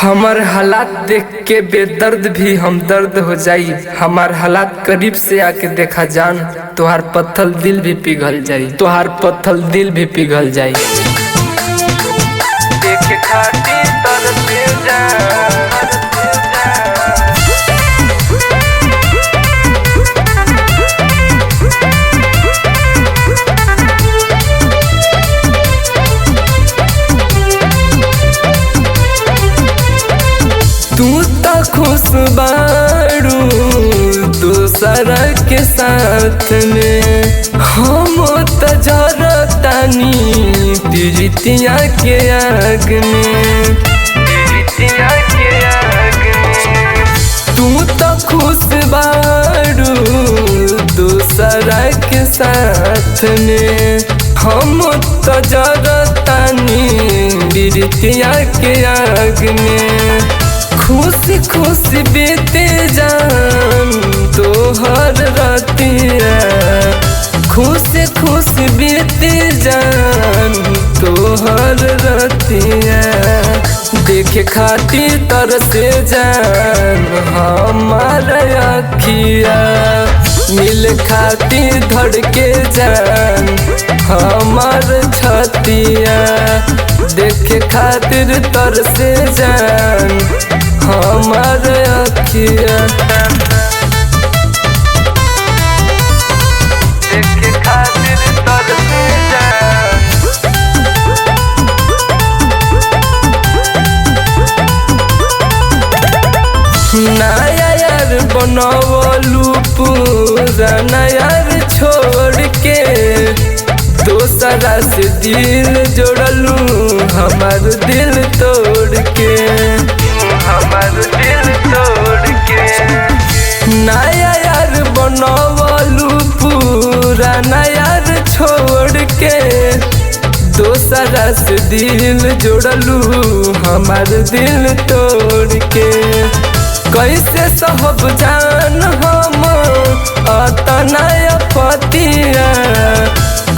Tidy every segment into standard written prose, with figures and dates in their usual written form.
हमार हालात देख के बेदर्द भी हम दर्द हो जाई। हमार हालात करीब से आके देखा जान, तोहार पत्थल दिल भी पिघल जाई, तोहार पत्थल दिल भी पिघल जाई। देखे खाती तरसे तू तो खुश बारू दूसरा के साथ में, हम तो जरतानी प्रीतिया के आग में, प्रीतिया के आग में। तू तो खुश बारू दूसरा के साथ में, हम तो जरतानी प्रीतिया के आग में। खुशी खुशी बीते जान तोहर रतिया, खुशी खुशी बीते जान तोहर रतिया। देखे खातिर तरसे जान हमार अखिया, मिल खातिर धड़के जान हमार छतिया। देखे खातिर तरसे जान हमार अखिया, देखे खातिर तरसे जान। नया यार बनवलू पुराना यार छोड़ के, दूसरा से दिल जोड़लू हमार दिल तोड़ के, हमार दिल तोड़ के। नया यार बनवलू पुराना यार छोड़ के, दूसरा से दिल जोड़लू हमार दिल तोड़ के। कैसे सहब जान हम अतना पतिया,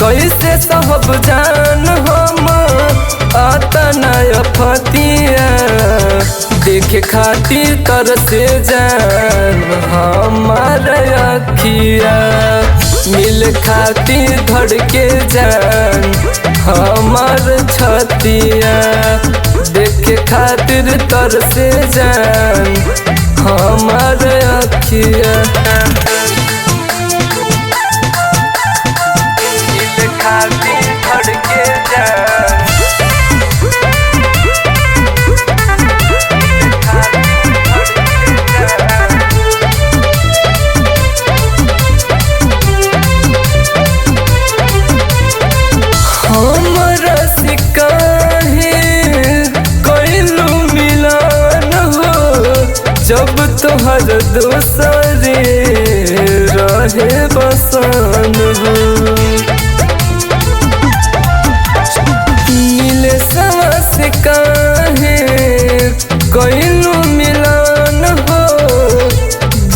कैसे सहब जान हम अतना पतिया। देखे खातिर तरसे जान हमार अखिया, मिल खातिर धड़के जान हमार छतिया। देखे खातिर तरसे जान हमार अखिया, मिल खातिर धड़के जान। हमरा से काहे कइलू मिलन हो, जब तोहर दोसरे रहे बसन हो। मिले सवा से काहे कइलू मिलन हो,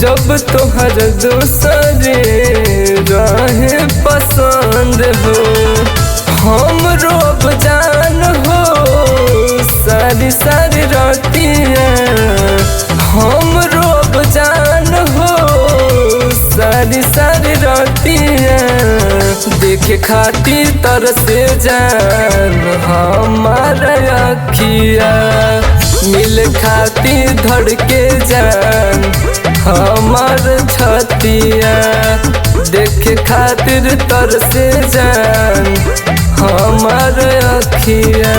जब तोहर दोसरे रहे पसंद हो। हम रोब जान हो सारी सारी रतिया, हम रोब जान हो सारी सारी रतिया। देखे खातिर तरसे जान हमार अखिया, मिल खातिर धड़के जान हमार छतिया। देखे खातिर तरसे जान हमार अखिया।